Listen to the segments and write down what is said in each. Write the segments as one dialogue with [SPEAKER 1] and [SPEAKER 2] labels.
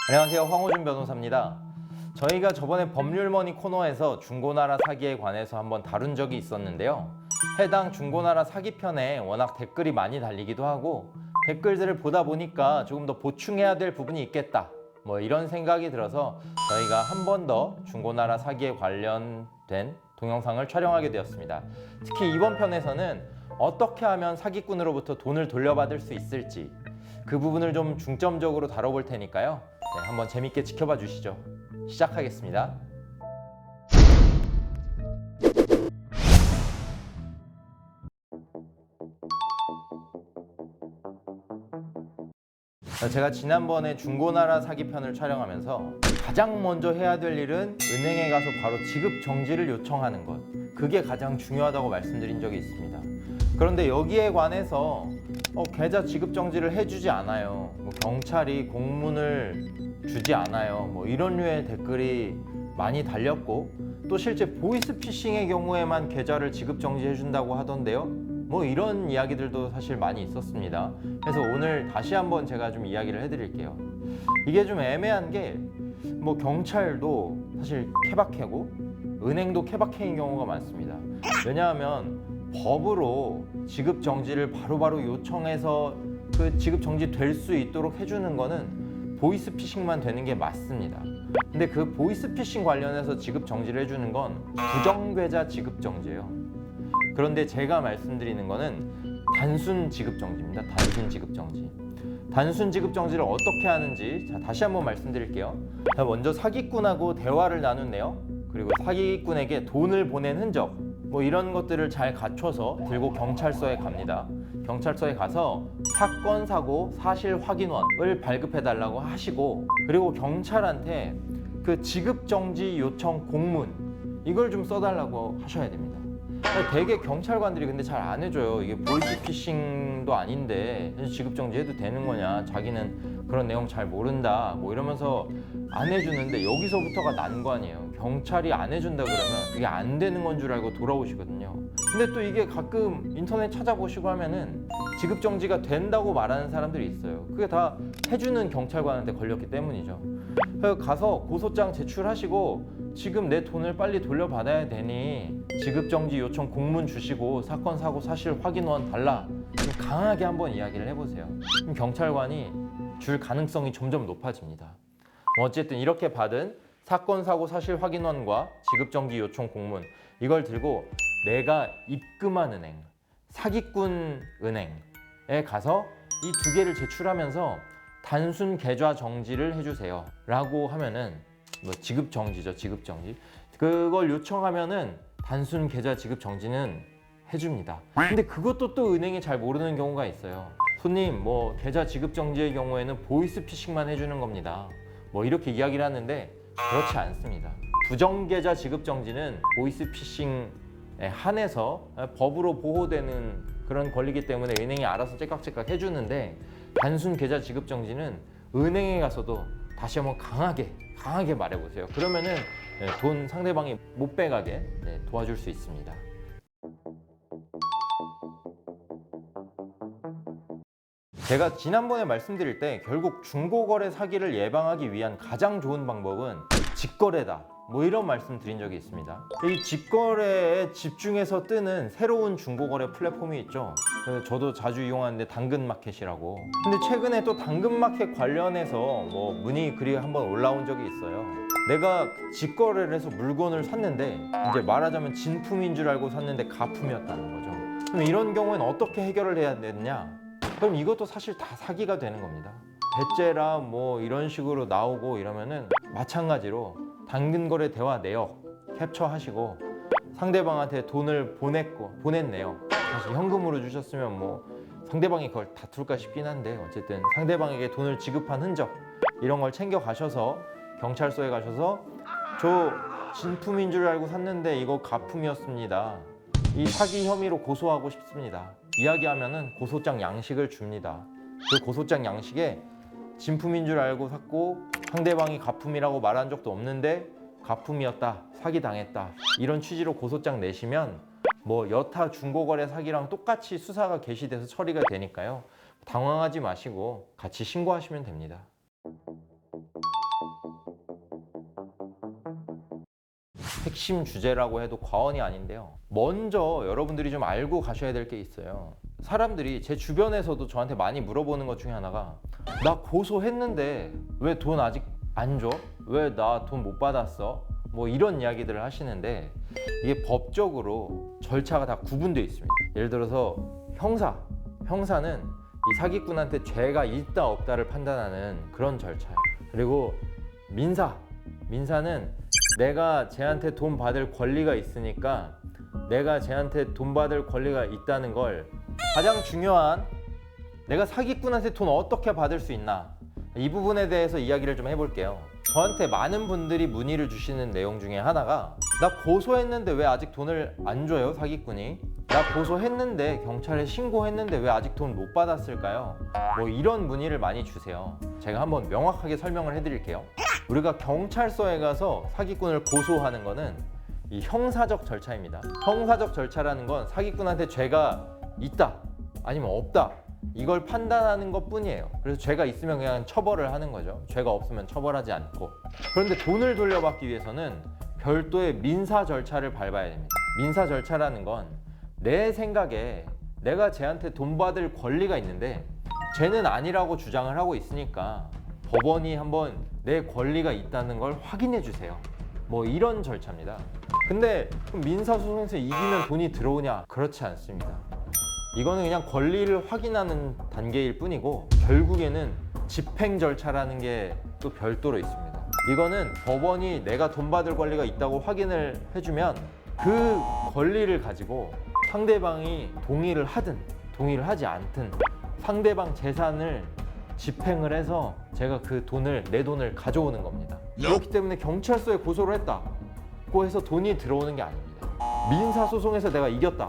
[SPEAKER 1] 안녕하세요, 황호준 변호사입니다. 저희가 저번에 법률머니 코너에서 중고나라 사기에 관해서 한번 다룬 적이 있었는데요. 해당 중고나라 사기 편에 워낙 댓글이 많이 달리기도 하고 댓글들을 보다 보니까 조금 더 보충해야 될 부분이 있겠다, 이런 생각이 들어서 저희가 한 번 더 중고나라 사기에 관련된 동영상을 촬영하게 되었습니다. 특히 이번 편에서는 어떻게 하면 사기꾼으로부터 돈을 돌려받을 수 있을지 그 부분을 좀 중점적으로 다뤄볼 테니까요. 한번 재밌게 지켜봐 주시죠. 시작하겠습니다. 제가 지난번에 중고나라 사기 편을 촬영하면서 가장 먼저 해야 될 일은 은행에 가서 바로 지급 정지를 요청하는 것, 그게 가장 중요하다고 말씀드린 적이 있습니다. 그런데 여기에 관해서 계좌 지급 정지를 해주지 않아요, 경찰이 공문을 주지 않아요, 이런 류의 댓글이 많이 달렸고, 또 실제 보이스피싱의 경우에만 계좌를 지급 정지해 준다고 하던데요, 이런 이야기들도 사실 많이 있었습니다. 그래서 오늘 다시 한번 제가 좀 이야기를 해드릴게요. 이게 좀 애매한 게 경찰도 사실 케바케고 은행도 케바케인 경우가 많습니다. 왜냐하면 법으로 지급 정지를 바로바로 요청해서 그 지급 정지 될 수 있도록 해주는 거는 보이스피싱만 되는 게 맞습니다. 근데 그 보이스피싱 관련해서 지급 정지를 해주는 건 부정계좌 지급 정지예요. 그런데 제가 말씀드리는 거는 단순 지급 정지입니다. 단순 지급 정지. 단순 지급 정지를 어떻게 하는지 다시 한번 말씀드릴게요. 먼저 사기꾼하고 대화를 나눈 내용, 그리고 사기꾼에게 돈을 보낸 흔적, 이런 것들을 잘 갖춰서 들고 경찰서에 갑니다. 경찰서에 가서 사건, 사고, 사실 확인원을 발급해 달라고 하시고, 그리고 경찰한테 그 지급 정지 요청 공문, 이걸 좀 써달라고 하셔야 됩니다. 되게 경찰관들이 근데 잘 안 해줘요. 이게 보이스피싱도 아닌데 지급 정지해도 되는 거냐, 자기는 그런 내용 잘 모른다, 이러면서 안 해주는데, 여기서부터가 난관이에요. 경찰이 안 해준다 그러면 이게 안 되는 건 줄 알고 돌아오시거든요. 근데 또 이게 가끔 인터넷 찾아보시고 하면은 지급 정지가 된다고 말하는 사람들이 있어요. 그게 다 해주는 경찰관한테 걸렸기 때문이죠. 그래서 가서 고소장 제출하시고, 지금 내 돈을 빨리 돌려받아야 되니 지급정지 요청 공문 주시고 사건, 사고, 사실 확인원 달라, 좀 강하게 한번 이야기를 해보세요. 그럼 경찰관이 줄 가능성이 점점 높아집니다. 어쨌든 이렇게 받은 사건, 사고, 사실 확인원과 지급정지 요청 공문, 이걸 들고 내가 입금한 은행, 사기꾼 은행에 가서 이 두 개를 제출하면서 단순 계좌 정지를 해주세요 라고 하면은, 지급 정지죠, 지급 정지. 그걸 요청하면은 단순 계좌 지급 정지는 해줍니다. 근데 그것도 또 은행이 잘 모르는 경우가 있어요. 손님, 계좌 지급 정지의 경우에는 보이스피싱만 해주는 겁니다, 이렇게 이야기를 하는데 그렇지 않습니다. 부정계좌 지급 정지는 보이스피싱에 한해서 법으로 보호되는 그런 권리이기 때문에 은행이 알아서 째깍째깍 해주는데, 단순 계좌 지급 정지는 은행에 가서도 다시 한번 강하게 말해보세요. 그러면은 돈 상대방이 못 빼가게 도와줄 수 있습니다. 제가 지난번에 말씀드릴 때 결국 중고거래 사기를 예방하기 위한 가장 좋은 방법은 직거래다, 이런 말씀 드린 적이 있습니다. 이 직거래에 집중해서 뜨는 새로운 중고거래 플랫폼이 있죠. 저도 자주 이용하는데 당근마켓이라고. 근데 최근에 또 당근마켓 관련해서 문의 글이 한번 올라온 적이 있어요. 내가 직거래를 해서 물건을 샀는데, 이제 말하자면 진품인 줄 알고 샀는데 가품이었다는 거죠. 그럼 이런 경우에는 어떻게 해결을 해야 되느냐? 그럼 이것도 사실 다 사기가 되는 겁니다. 배째라 이런 식으로 나오고 이러면은 마찬가지로 당근거래 대화 내역 캡처하시고 상대방한테 돈을 보냈네요. 사실 현금으로 주셨으면 상대방이 그걸 다툴까 싶긴 한데, 어쨌든 상대방에게 돈을 지급한 흔적, 이런 걸 챙겨 가셔서 경찰서에 가셔서 저 진품인 줄 알고 샀는데 이거 가품이었습니다, 이 사기 혐의로 고소하고 싶습니다, 이야기하면은 고소장 양식을 줍니다. 그 고소장 양식에 진품인 줄 알고 샀고 상대방이 가품이라고 말한 적도 없는데 가품이었다, 사기당했다, 이런 취지로 고소장 내시면 여타 중고거래 사기랑 똑같이 수사가 개시돼서 처리가 되니까요. 당황하지 마시고 같이 신고하시면 됩니다. 핵심 주제라고 해도 과언이 아닌데요. 먼저 여러분들이 좀 알고 가셔야 될 게 있어요. 사람들이 제 주변에서도 저한테 많이 물어보는 것 중에 하나가, 나 고소했는데 왜 돈 아직 안 줘? 왜 나 돈 못 받았어? 뭐 이런 이야기들을 하시는데, 이게 법적으로 절차가 다 구분되어 있습니다. 예를 들어서 형사는 이 사기꾼한테 죄가 있다 없다를 판단하는 그런 절차예요. 그리고 민사는 내가 쟤한테 돈 받을 권리가 있으니까 내가 쟤한테 돈 받을 권리가 있다는 걸, 가장 중요한, 내가 사기꾼한테 돈 어떻게 받을 수 있나, 이 부분에 대해서 이야기를 좀 해볼게요. 저한테 많은 분들이 문의를 주시는 내용 중에 하나가, 나 고소했는데 왜 아직 돈을 안 줘요, 사기꾼이? 나 고소했는데 경찰에 신고했는데 왜 아직 돈 못 받았을까요? 뭐 이런 문의를 많이 주세요. 제가 한번 명확하게 설명을 해드릴게요. 우리가 경찰서에 가서 사기꾼을 고소하는 거는 이 형사적 절차입니다. 형사적 절차라는 건 사기꾼한테 죄가 있다 아니면 없다, 이걸 판단하는 것 뿐이에요. 그래서 죄가 있으면 그냥 처벌을 하는 거죠. 죄가 없으면 처벌하지 않고. 그런데 돈을 돌려받기 위해서는 별도의 민사 절차를 밟아야 됩니다. 민사 절차라는 건 내 생각에 내가 쟤한테 돈 받을 권리가 있는데 쟤는 아니라고 주장을 하고 있으니까 법원이 한번 내 권리가 있다는 걸 확인해 주세요. 뭐 이런 절차입니다. 근데 그럼 민사소송에서 이기면 돈이 들어오냐? 그렇지 않습니다. 이거는 그냥 권리를 확인하는 단계일 뿐이고, 결국에는 집행 절차라는 게 또 별도로 있습니다. 이거는 법원이 내가 돈 받을 권리가 있다고 확인을 해주면 그 권리를 가지고 상대방이 동의를 하든 동의를 하지 않든 상대방 재산을 집행을 해서 제가 그 돈을, 내 돈을 가져오는 겁니다. 그렇기 때문에 경찰서에 고소를 했다고 해서 돈이 들어오는 게 아닙니다. 민사소송에서 내가 이겼다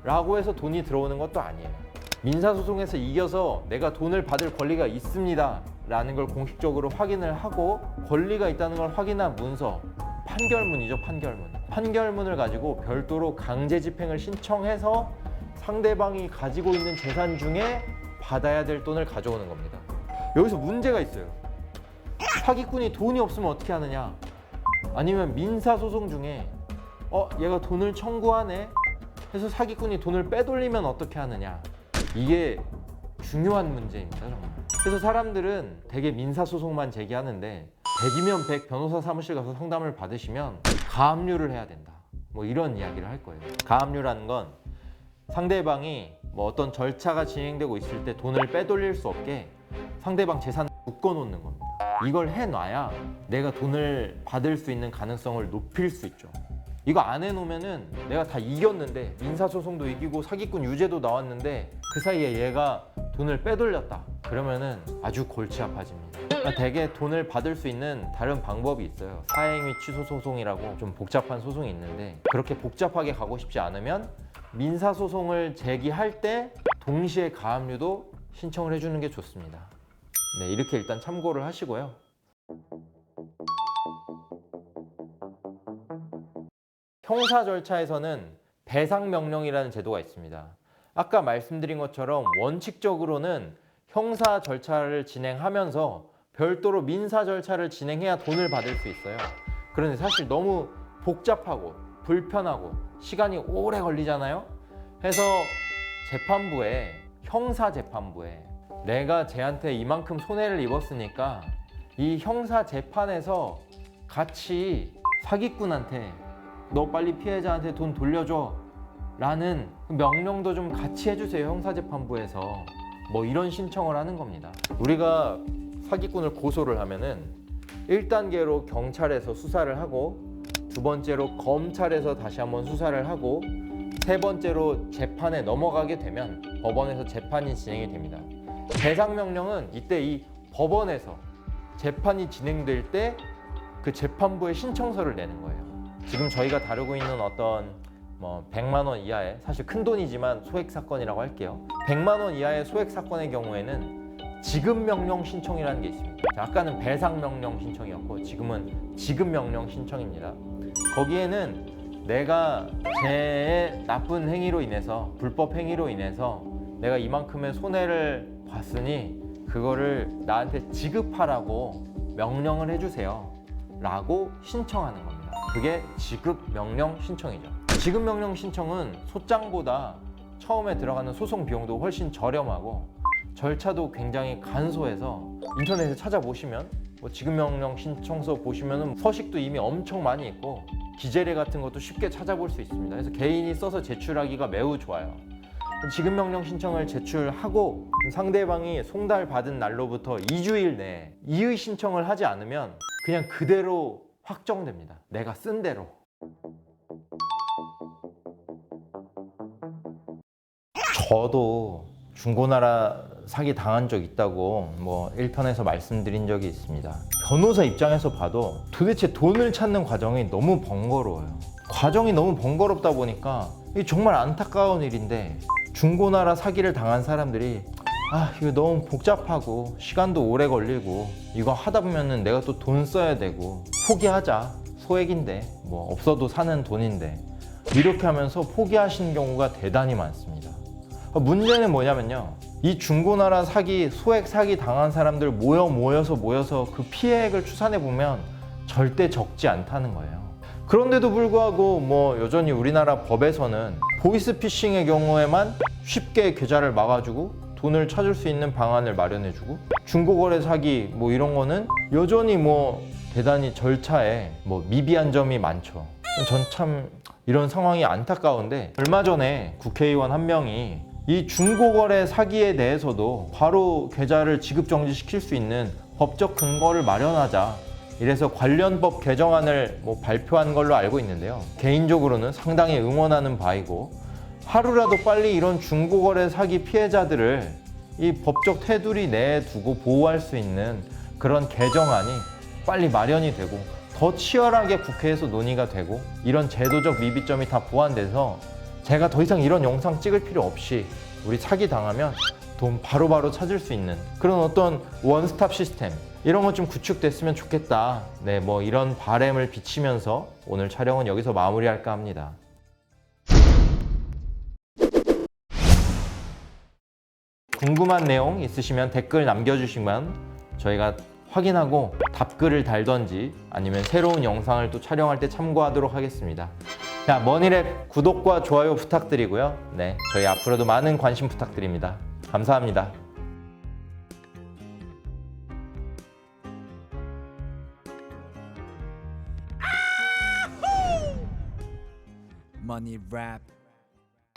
[SPEAKER 1] 라고 해서 돈이 들어오는 것도 아니에요. 민사소송에서 이겨서 내가 돈을 받을 권리가 있습니다 라는 걸 공식적으로 확인을 하고, 권리가 있다는 걸 확인한 문서, 판결문이죠. 판결문을 가지고 별도로 강제 집행을 신청해서 상대방이 가지고 있는 재산 중에 받아야 될 돈을 가져오는 겁니다. 여기서 문제가 있어요. 사기꾼이 돈이 없으면 어떻게 하느냐, 아니면 민사소송 중에 얘가 돈을 청구하네 해서 사기꾼이 돈을 빼돌리면 어떻게 하느냐, 이게 중요한 문제입니다, 정말. 그래서 사람들은 되게 민사소송만 제기하는데 100이면 100 변호사 사무실 가서 상담을 받으시면 가압류를 해야 된다, 뭐 이런 이야기를 할 거예요. 가압류라는 건 상대방이 뭐 어떤 절차가 진행되고 있을 때 돈을 빼돌릴 수 없게 상대방 재산을 묶어놓는 겁니다. 이걸 해놔야 내가 돈을 받을 수 있는 가능성을 높일 수 있죠. 이거 안 해놓으면은 내가 다 이겼는데, 민사소송도 이기고 사기꾼 유죄도 나왔는데 그 사이에 얘가 돈을 빼돌렸다, 그러면은 아주 골치 아파집니다. 대개 돈을 받을 수 있는 다른 방법이 있어요. 사행위 취소 소송이라고 좀 복잡한 소송이 있는데, 그렇게 복잡하게 가고 싶지 않으면 민사소송을 제기할 때 동시에 가압류도 신청을 해주는 게 좋습니다. 네, 이렇게 일단 참고를 하시고요. 형사 절차에서는 배상명령이라는 제도가 있습니다. 아까 말씀드린 것처럼 원칙적으로는 형사 절차를 진행하면서 별도로 민사 절차를 진행해야 돈을 받을 수 있어요. 그런데 사실 너무 복잡하고 불편하고 시간이 오래 걸리잖아요. 해서 형사재판부에 내가 쟤한테 이만큼 손해를 입었으니까 이 형사 재판에서 같이 사기꾼한테 너 빨리 피해자한테 돈 돌려줘 라는 명령도 좀 같이 해주세요, 형사재판부에서. 뭐 이런 신청을 하는 겁니다. 우리가 사기꾼을 고소를 하면은 1단계로 경찰에서 수사를 하고, 2번째로 검찰에서 다시 한번 수사를 하고, 3번째로 재판에 넘어가게 되면 법원에서 재판이 진행이 됩니다. 배상명령은 이때 이 법원에서 재판이 진행될 때 그 재판부에 신청서를 내는 거예요. 지금 저희가 다루고 있는 어떤 100만 원 이하의, 사실 큰 돈이지만 소액 사건이라고 할게요. 100만 원 이하의 소액 사건의 경우에는 지급명령 신청이라는 게 있습니다. 아까는 배상명령 신청이었고 지금은 지급명령 신청입니다. 거기에는 내가 제 나쁜 행위로 인해서, 불법 행위로 인해서 내가 이만큼의 손해를 봤으니 그거를 나한테 지급하라고 명령을 해주세요 라고 신청하는 겁니다. 그게 지급 명령 신청이죠. 지급 명령 신청은 소장보다 처음에 들어가는 소송 비용도 훨씬 저렴하고 절차도 굉장히 간소해서 인터넷에 찾아보시면 뭐 지급 명령 신청서 보시면은 서식도 이미 엄청 많이 있고 기재례 같은 것도 쉽게 찾아볼 수 있습니다. 그래서 개인이 써서 제출하기가 매우 좋아요. 지급 명령 신청을 제출하고 상대방이 송달 받은 날로부터 2주일 내에 이의 신청을 하지 않으면 그냥 그대로 확정됩니다. 내가 쓴 대로. 저도 중고나라 사기 당한 적 있다고 뭐 1편에서 말씀드린 적이 있습니다. 변호사 입장에서 봐도 도대체 돈을 찾는 과정이 너무 번거로워요. 과정이 너무 번거롭다 보니까 이게 정말 안타까운 일인데 중고나라 사기를 당한 사람들이 이거 너무 복잡하고 시간도 오래 걸리고 이거 하다 보면은 내가 또 돈 써야 되고 포기하자, 소액인데 뭐 없어도 사는 돈인데 이렇게 하면서 포기하시는 경우가 대단히 많습니다. 문제는 뭐냐면요, 이 중고나라 사기, 소액 사기 당한 사람들 모여서 그 피해액을 추산해 보면 절대 적지 않다는 거예요. 그런데도 불구하고 뭐 여전히 우리나라 법에서는 보이스피싱의 경우에만 쉽게 계좌를 막아주고 돈을 찾을 수 있는 방안을 마련해주고, 중고거래 사기 뭐 이런 거는 여전히 뭐 대단히 절차에 뭐 미비한 점이 많죠. 전 참 이런 상황이 안타까운데, 얼마 전에 국회의원 한 명이 이 중고거래 사기에 대해서도 바로 계좌를 지급 정지시킬 수 있는 법적 근거를 마련하자, 이래서 관련 법 개정안을 뭐 발표한 걸로 알고 있는데요. 개인적으로는 상당히 응원하는 바이고, 하루라도 빨리 이런 중고거래 사기 피해자들을 이 법적 테두리 내에 두고 보호할 수 있는 그런 개정안이 빨리 마련이 되고 더 치열하게 국회에서 논의가 되고, 이런 제도적 미비점이 다 보완돼서 제가 더 이상 이런 영상 찍을 필요 없이 우리 사기 당하면 돈 바로바로 찾을 수 있는 그런 어떤 원스톱 시스템, 이런 것 좀 구축됐으면 좋겠다. 네, 뭐 이런 바람을 비치면서 오늘 촬영은 여기서 마무리할까 합니다. 궁금한 내용 있으시면 댓글 남겨주시면 저희가 확인하고 답글을 달던지 아니면 새로운 영상을 또 촬영할 때 참고하도록 하겠습니다. 자, 머니랩 구독과 좋아요 부탁드리고요. 네, 저희 앞으로도 많은 관심 부탁드립니다. 감사합니다.
[SPEAKER 2] Money rap